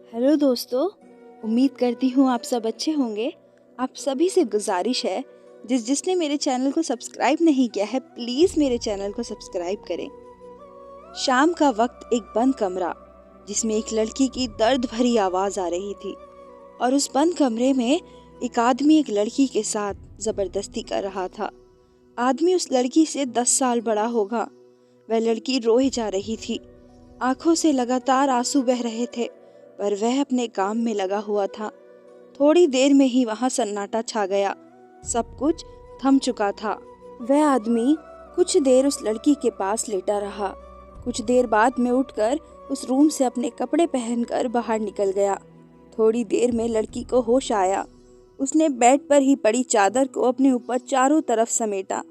Hello दोस्तों। उम्मीद करती हूँ आप सब अच्छे होंगे। आप सभी से गुजारिश है, जिसने मेरे चैनल को सब्सक्राइब नहीं किया है प्लीज़ मेरे चैनल को सब्सक्राइब करें। शाम का वक्त एक बंद कमरा जिसमें एक लड़की की दर्द भरी आवाज़ आ रही थी और उस बंद कमरे में एक आदमी एक लड़की के साथ ज़बरदस्ती कर रहा था। आदमी उस लड़की से 10 साल बड़ा होगा। वह लड़की रोए जा रही थी, आंखों से लगातार आंसू बह रहे थे, पर वह अपने काम में लगा हुआ था। थोड़ी देर में ही वहां सन्नाटा छा गया, सब कुछ थम चुका था। वह आदमी कुछ देर उस लड़की के पास लेटा रहा। कुछ देर बाद में उठकर उस रूम से अपने कपड़े पहनकर बाहर निकल गया। थोड़ी देर में लड़की को होश आया। उसने बेड पर ही पड़ी चादर को अपने ऊपर चारों तरफ समेटा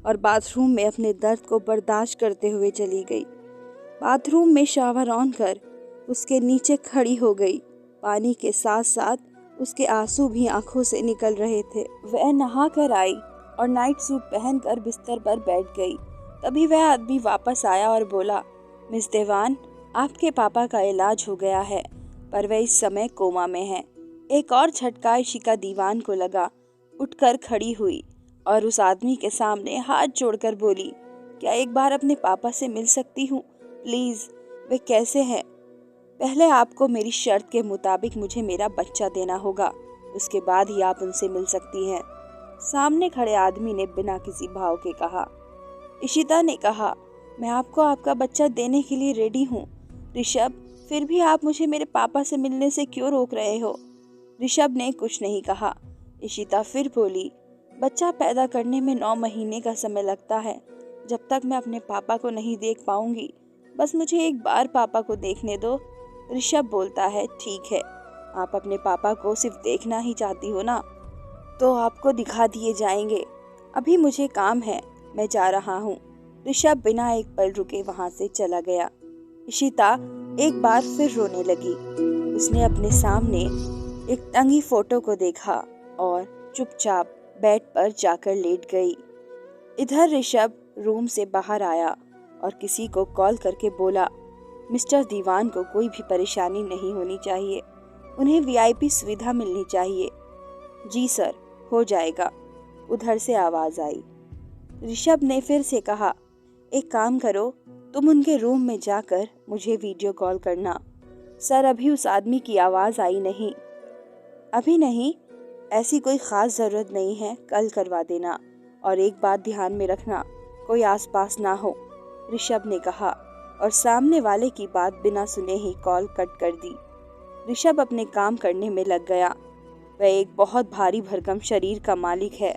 और बाथरूम में अपने दर्द को बर्दाश्त करते हुए चली गई। बाथरूम में शावर ऑन कर उसके नीचे खड़ी हो गई। पानी के साथ साथ उसके आंसू भी आंखों से निकल रहे थे। वह नहा कर आई और नाइट सूट पहनकर बिस्तर पर बैठ गई। तभी वह आदमी वापस आया और बोला, मिस देवान, आपके पापा का इलाज हो गया है, पर वह इस समय कोमा में है। एक और झटका इशिका दीवान को लगा। उठकर खड़ी हुई और उस आदमी के सामने हाथ जोड़कर बोली, क्या एक बार अपने पापा से मिल सकती हूँ प्लीज? वे कैसे हैं? पहले आपको मेरी शर्त के मुताबिक मुझे मेरा बच्चा देना होगा, उसके बाद ही आप उनसे मिल सकती हैं। सामने खड़े आदमी ने बिना किसी भाव के कहा। इशिता ने कहा, मैं आपको आपका बच्चा देने के लिए रेडी हूँ ऋषभ, फिर भी आप मुझे मेरे पापा से मिलने से क्यों रोक रहे हो? ऋषभ ने कुछ नहीं कहा। इशिता फिर बोली, बच्चा पैदा करने में 9 महीने का समय लगता है। जब तक मैं अपने पापा को नहीं देख पाऊंगी, बस मुझे एक बार पापा को देखने दो। ऋषभ बोलता है, ठीक है, आप अपने पापा को सिर्फ देखना ही चाहती हो ना, तो आपको दिखा दिए जाएंगे। अभी मुझे काम है, मैं जा रहा हूँ। ऋषभ बिना एक पल रुके वहां से चला गया। इशिता एक बार फिर रोने लगी। उसने अपने सामने एक टंगी फोटो को देखा और चुपचाप बेड पर जाकर लेट गई। इधर ऋषभ रूम से बाहर आया और किसी को कॉल करके बोला, मिस्टर दीवान को कोई भी परेशानी नहीं होनी चाहिए, उन्हें वीआईपी सुविधा मिलनी चाहिए। जी सर, हो जाएगा, उधर से आवाज आई। ऋषभ ने फिर से कहा, एक काम करो, तुम उनके रूम में जाकर मुझे वीडियो कॉल करना। सर, अभी उस आदमी की आवाज आई नहीं। अभी नहीं, ऐसी कोई खास जरूरत नहीं है, कल करवा देना। और एक बात ध्यान में रखना, कोई आसपास ना हो, ऋषभ ने कहा और सामने वाले की बात बिना सुने ही कॉल कट कर दी। ऋषभ अपने काम करने में लग गया। वह एक बहुत भारी भरकम शरीर का मालिक है।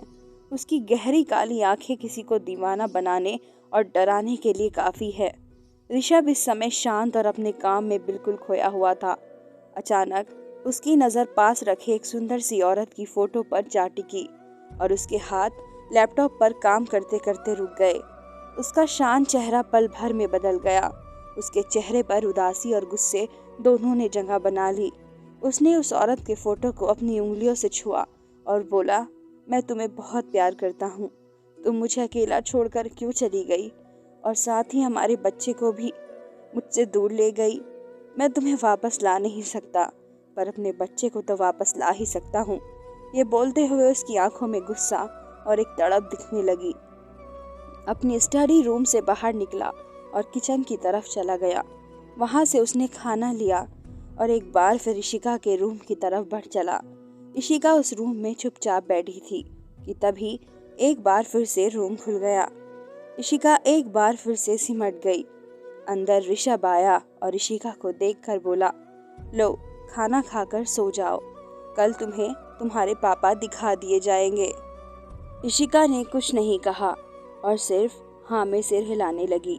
उसकी गहरी काली आंखें किसी को दीवाना बनाने और डराने के लिए काफी है। ऋषभ इस समय शांत और अपने काम में बिल्कुल खोया हुआ था। अचानक उसकी नज़र पास रखे एक सुंदर सी औरत की फोटो पर जा टिकी और उसके हाथ लैपटॉप पर काम करते करते रुक गए। उसका शांत चेहरा पल भर में बदल गया। उसके चेहरे पर उदासी और गुस्से दोनों ने जगह बना ली। उसने उस औरत के फोटो को अपनी उंगलियों से छुआ और बोला, मैं तुम्हें बहुत प्यार करता हूँ। तुम मुझे अकेला छोड़कर क्यों चली गई और साथ ही हमारे बच्चे को भी मुझसे दूर ले गई? मैं तुम्हें वापस ला नहीं सकता, पर अपने बच्चे को तो वापस ला ही सकता हूँ। ये बोलते हुए उसकी आंखों में गुस्सा और एक तड़प दिखने लगी। अपनी स्टडी रूम से बाहर निकला और किचन की तरफ चला गया। वहां से उसने खाना लिया और एक बार फिर इशिका के रूम की तरफ बढ़ चला। इशिका उस रूम में चुपचाप बैठी थी कि तभी एक बार फिर से रूम खुल गया। इशिका एक बार फिर से सिमट गई। अंदर ऋषभ आया और इशिका को देखकर बोला, लो, खाना खाकर सो जाओ, कल तुम्हें तुम्हारे पापा दिखा दिए जाएंगे। इशिका ने कुछ नहीं कहा और सिर्फ हाँ में सिर हिलाने लगी।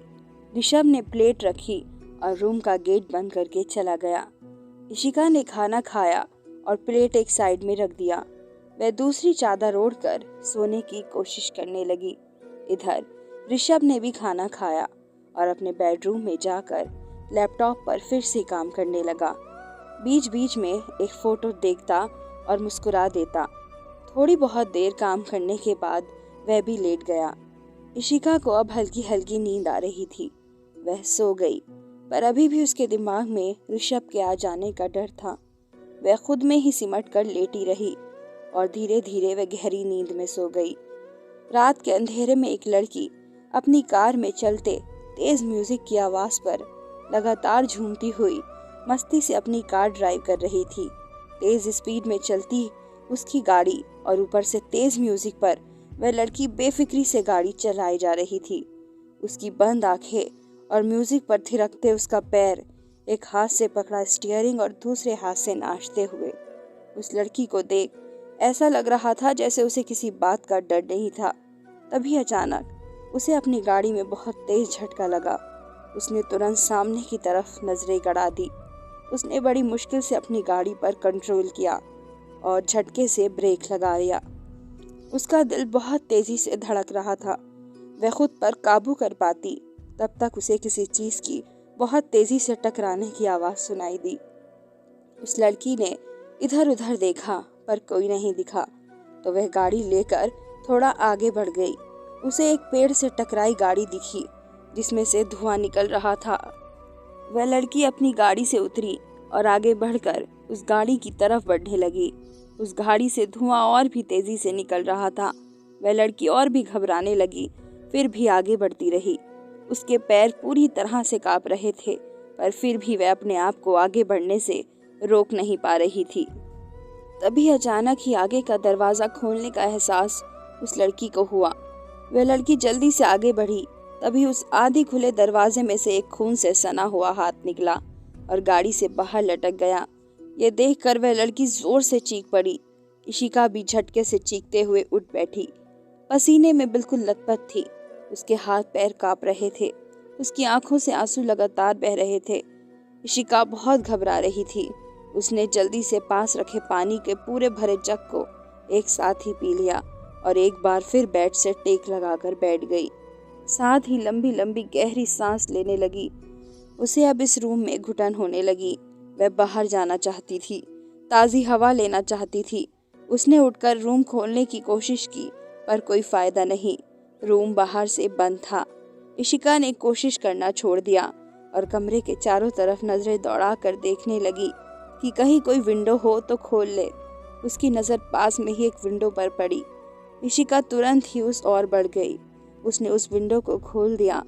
ऋषभ ने प्लेट रखी और रूम का गेट बंद करके चला गया। इशिका ने खाना खाया और प्लेट एक साइड में रख दिया। वह दूसरी चादर ओढ़कर सोने की कोशिश करने लगी। इधर ऋषभ ने भी खाना खाया और अपने बेडरूम में जाकर लैपटॉप पर फिर से काम करने लगा। बीच बीच में एक फोटो देखता और मुस्कुरा देता। थोड़ी बहुत देर काम करने के बाद वह भी लेट गया। इशिका को अब हल्की हल्की नींद आ रही थी। वह सो गई। पर अभी भी उसके दिमाग में ऋषभ के आ जाने का डर था। वह खुद में ही सिमट कर लेटी रही और धीरे धीरे वह गहरी नींद में सो गई। रात के अंधेरे में एक लड़की अपनी कार में चलते तेज म्यूजिक की आवाज पर लगातार झूमती हुई मस्ती से अपनी कार ड्राइव कर रही थी। तेज स्पीड में चलती उसकी गाड़ी और ऊपर से तेज म्यूजिक पर वह लड़की बेफिक्री से गाड़ी चलाई जा रही थी। उसकी बंद आंखें और म्यूजिक पर थिरकते उसका पैर, एक हाथ से पकड़ा स्टीयरिंग और दूसरे हाथ से नाचते हुए। उस लड़की को देख ऐसा लग रहा था जैसे उसे किसी बात का डर नहीं था। तभी अचानक उसे अपनी गाड़ी में बहुत तेज झटका लगा। उसने तुरंत सामने की तरफ नजरें गड़ा दी। उसने बड़ी मुश्किल से अपनी गाड़ी पर कंट्रोल किया और झटके से ब्रेक लगा लिया। उसका दिल बहुत तेजी से धड़क रहा था। वह खुद पर काबू कर पाती तब तक उसे किसी चीज की बहुत तेजी से टकराने की आवाज सुनाई दी। उस लड़की ने इधर उधर देखा पर कोई नहीं दिखा तो वह गाड़ी लेकर थोड़ा आगे बढ़ गई। उसे एक पेड़ से टकराई गाड़ी दिखी जिसमें से धुआं निकल रहा था। वह लड़की अपनी गाड़ी से उतरी और आगे बढ़कर उस गाड़ी की तरफ बढ़ने लगी। उस गाड़ी से धुआं और भी तेजी से निकल रहा था। वह लड़की और भी घबराने लगी, फिर भी आगे बढ़ती रही। उसके पैर पूरी तरह से कांप रहे थे पर फिर भी वह अपने आप को आगे बढ़ने से रोक नहीं पा रही थी। तभी अचानक ही आगे का दरवाजा खोलने का एहसास उस लड़की को हुआ। वह लड़की जल्दी से आगे बढ़ी। तभी उस आधी खुले दरवाजे में से एक खून से सना हुआ हाथ निकला और गाड़ी से बाहर लटक गया। ये देखकर वह लड़की जोर से चीख पड़ी। इशिका भी झटके से चीखते हुए उठ बैठी। पसीने में बिल्कुल लथपथ थी। उसके हाथ पैर कांप रहे थे। उसकी आंखों से आंसू लगातार बह रहे थे। इशिका बहुत घबरा रही थी। उसने जल्दी से पास रखे पानी के पूरे भरे जग को एक साथ ही पी लिया और एक बार फिर बेड से टेक लगाकर बैठ गई। साथ ही लंबी लंबी गहरी सांस लेने लगी। उसे अब इस रूम में घुटन होने लगी। वह बाहर जाना चाहती थी, ताज़ी हवा लेना चाहती थी। उसने उठकर रूम खोलने की कोशिश की पर कोई फायदा नहीं। रूम बाहर से बंद था। इशिका ने कोशिश करना छोड़ दिया और कमरे के चारों तरफ नजरें दौड़ा कर देखने लगी कि कहीं कोई विंडो हो तो खोल ले। उसकी नज़र पास में ही एक विंडो पर पड़ी। इशिका तुरंत ही उस ओर बढ़ गई। उसने उस विंडो को खोल दिया।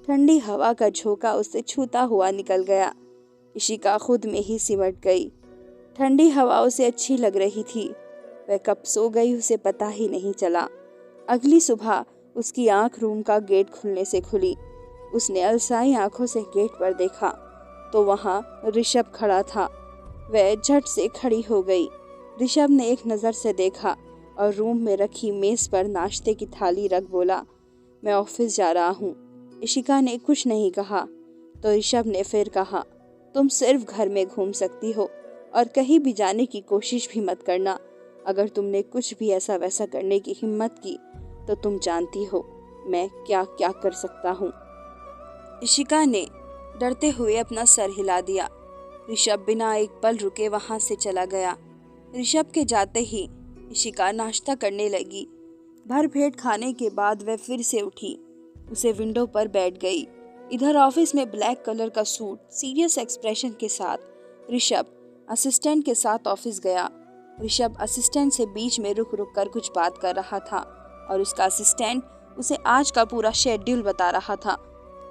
ठंडी हवा का झोंका उसे छूता हुआ निकल गया। इशिका खुद में ही सिमट गई। ठंडी हवा उसे अच्छी लग रही थी। वह कब सो गई उसे पता ही नहीं चला। अगली सुबह उसकी आंख रूम का गेट खुलने से खुली। उसने अलसाई आंखों से गेट पर देखा तो वहां ऋषभ खड़ा था। वह झट से खड़ी हो गई। ऋषभ ने एक नज़र से देखा और रूम में रखी मेज पर नाश्ते की थाली रख बोला, मैं ऑफिस जा रहा हूँ। इशिका ने कुछ नहीं कहा तो ऋषभ ने फिर कहा, तुम सिर्फ घर में घूम सकती हो और कहीं भी जाने की कोशिश भी मत करना। अगर तुमने कुछ भी ऐसा वैसा करने की हिम्मत की तो तुम जानती हो मैं क्या क्या कर सकता हूँ। इशिका ने डरते हुए अपना सर हिला दिया। ऋषभ बिना एक पल रुके वहां से चला गया। ऋषभ के जाते ही इशिका नाश्ता करने लगी। भर पेट खाने के बाद वह फिर से उठी। उसे विंडो पर बैठ गई। इधर ऑफिस में ब्लैक कलर का सूट सीरियस एक्सप्रेशन के साथ ऋषभ असिस्टेंट के साथ ऑफिस गया। ऋषभ असिस्टेंट से बीच में रुक रुक कर कुछ बात कर रहा था और उसका असिस्टेंट उसे आज का पूरा शेड्यूल बता रहा था।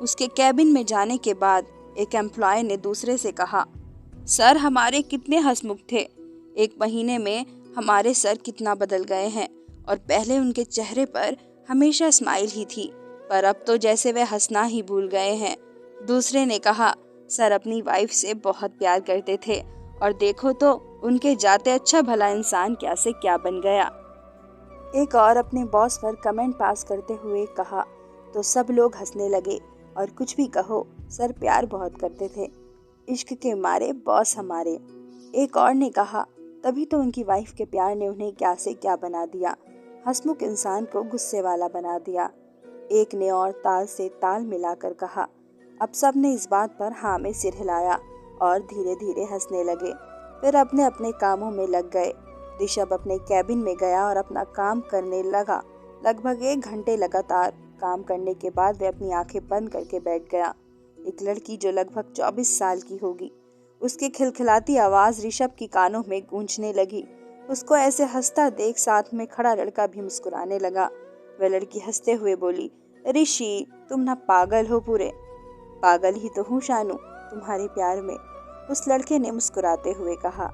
उसके कैबिन में जाने के बाद एक एम्प्लॉय ने दूसरे से कहा, सर हमारे कितने हंसमुख थे। एक महीने में हमारे सर कितना बदल गए हैं और पहले उनके चेहरे पर हमेशा स्माइल ही थी पर अब तो जैसे वे हंसना ही भूल गए हैं। दूसरे ने कहा, सर अपनी वाइफ से बहुत प्यार करते थे और देखो तो उनके जाते अच्छा भला इंसान क्या से क्या बन गया। एक और अपने बॉस पर कमेंट पास करते हुए कहा तो सब लोग हंसने लगे और कुछ भी कहो सर प्यार बहुत करते थे, इश्क के मारे बॉस हमारे। एक और ने कहा तभी तो उनकी वाइफ के प्यार ने उन्हें क्या से क्या बना दिया, हंसमुख इंसान को गुस्से वाला बना दिया। एक ने और ताल से ताल मिलाकर कहा। अब सब ने इस बात पर हाँ में सिर हिलाया और धीरे धीरे हंसने लगे। फिर अपने अपने कामों में लग गए। ऋषभ अपने कैबिन में गया और अपना काम करने लगा। लगभग 1 घंटे लगातार काम करने के बाद वह अपनी आंखें बंद करके बैठ गया। एक लड़की जो लगभग 24 साल की होगी। उसकी खिलखिलाती आवाज ऋषभ की कानों में गूंजने लगी। उसको ऐसे हंसता देख साथ में खड़ा लड़का भी मुस्कुराने लगा। वह लड़की हंसते हुए बोली, ऋषि तुम ना पागल हो पूरे। पागल ही तो हूँ शानू, तुम्हारे प्यार में, उस लड़के ने मुस्कुराते हुए कहा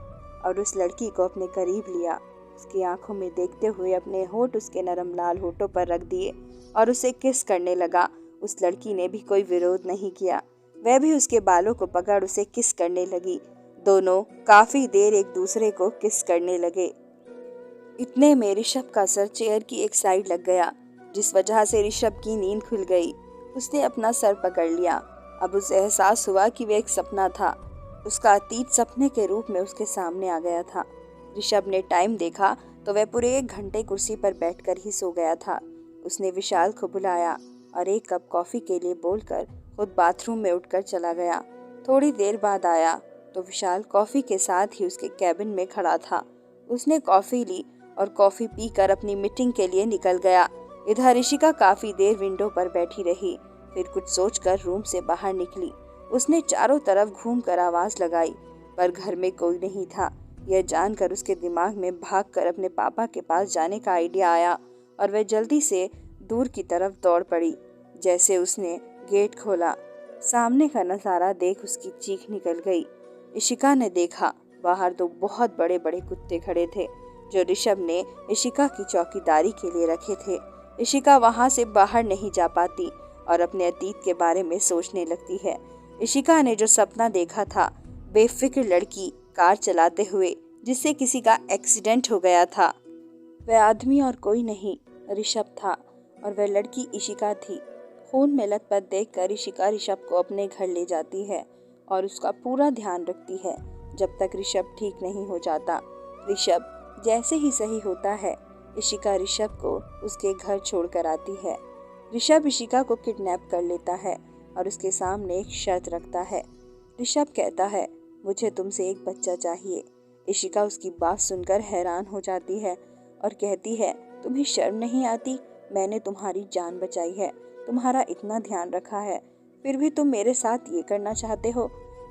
और उस लड़की को अपने करीब लिया। उसकी आंखों में देखते हुए अपने होठ उसके नरम लाल होठों पर रख दिए और उसे किस करने लगा। उस लड़की ने भी कोई विरोध नहीं किया। वह भी उसके बालों को पकड़ उसे किस करने लगी। दोनों काफी देर एक दूसरे को किस करने लगे। इतने में ऋषभ का सर चेयर की एक साइड लग गया, जिस वजह से ऋषभ की नींद खुल गई। उसने अपना सर पकड़ लिया। अब उसे एहसास हुआ कि वह एक सपना था। उसका अतीत सपने के रूप में उसके सामने आ गया था। ऋषभ ने टाइम देखा तो वह पूरे 1 घंटे कुर्सी पर बैठकर ही सो गया था। उसने विशाल को बुलाया और 1 कप कॉफी के लिए बोलकर खुद बाथरूम में उठकर चला गया। थोड़ी देर बाद आया तो विशाल कॉफी के साथ ही उसके कैबिन में खड़ा था। उसने कॉफी ली और कॉफी पीकर अपनी मीटिंग के लिए निकल गया। इधर ऋषिका काफी देर विंडो पर बैठी रही, फिर कुछ सोचकर रूम से बाहर निकली। उसने चारों तरफ घूमकर आवाज लगाई पर घर में कोई नहीं था। यह जानकर उसके दिमाग में भागकर अपने पापा के पास जाने का आइडिया आया और वह जल्दी से दूर की तरफ दौड़ पड़ी। जैसे उसने गेट खोला, सामने का नजारा देख उसकी चीख निकल गई। इशिका ने देखा बाहर 2 बहुत बड़े बड़े कुत्ते खड़े थे जो ऋषभ ने इशिका की चौकीदारी के लिए रखे थे। इशिका वहां से बाहर नहीं जा पाती और अपने अतीत के बारे में सोचने लगती है। इशिका ने जो सपना देखा था, बेफिक्र लड़की कार चलाते हुए जिससे किसी का एक्सीडेंट हो गया था, वह आदमी और कोई नहीं ऋषभ था और वह लड़की इशिका थी। खून में लथपथ देखकर इशिका ऋषभ को अपने घर ले जाती है और उसका पूरा ध्यान रखती है जब तक ऋषभ ठीक नहीं हो जाता। ऋषभ जैसे ही सही होता है, इशिका ऋषभ को उसके घर छोड़कर आती है। ऋषभ इशिका को किडनैप कर लेता है और उसके सामने एक शर्त रखता है। ऋषभ कहता है, मुझे तुमसे एक बच्चा चाहिए। इशिका उसकी बात सुनकर हैरान हो जाती है और कहती है, तुम्हें शर्म नहीं आती? मैंने तुम्हारी जान बचाई है, तुम्हारा इतना ध्यान रखा है, फिर भी तुम मेरे साथ ये करना चाहते हो?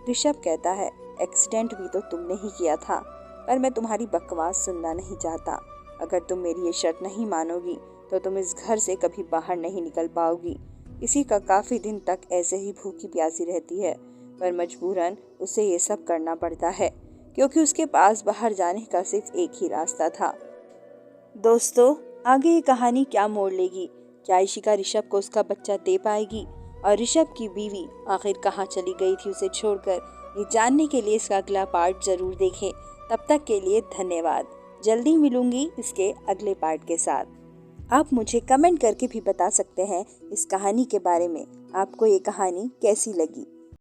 ऋषभ कहता है, एक्सीडेंट भी तो तुमने ही किया था, पर मैं तुम्हारी बकवास सुनना नहीं चाहता। अगर तुम मेरी ये शर्त नहीं मानोगी तो तुम इस घर से कभी बाहर नहीं निकल पाओगी। इशिका काफी दिन तक ऐसे ही भूखी प्यासी रहती है, पर मजबूरन उसे ये सब करना पड़ता है क्योंकि उसके पास बाहर जाने का सिर्फ एक ही रास्ता था। दोस्तों, आगे ये कहानी क्या मोड़ लेगी? क्या इशिका ऋषभ को उसका बच्चा दे पाएगी? और ऋषभ की बीवी आखिर कहाँ चली गई थी उसे छोड़कर? ये जानने के लिए इसका अगला पार्ट जरूर देखें। तब तक के लिए धन्यवाद। जल्दी मिलूंगी इसके अगले पार्ट के साथ। आप मुझे कमेंट करके भी बता सकते हैं इस कहानी के बारे में, आपको ये कहानी कैसी लगी।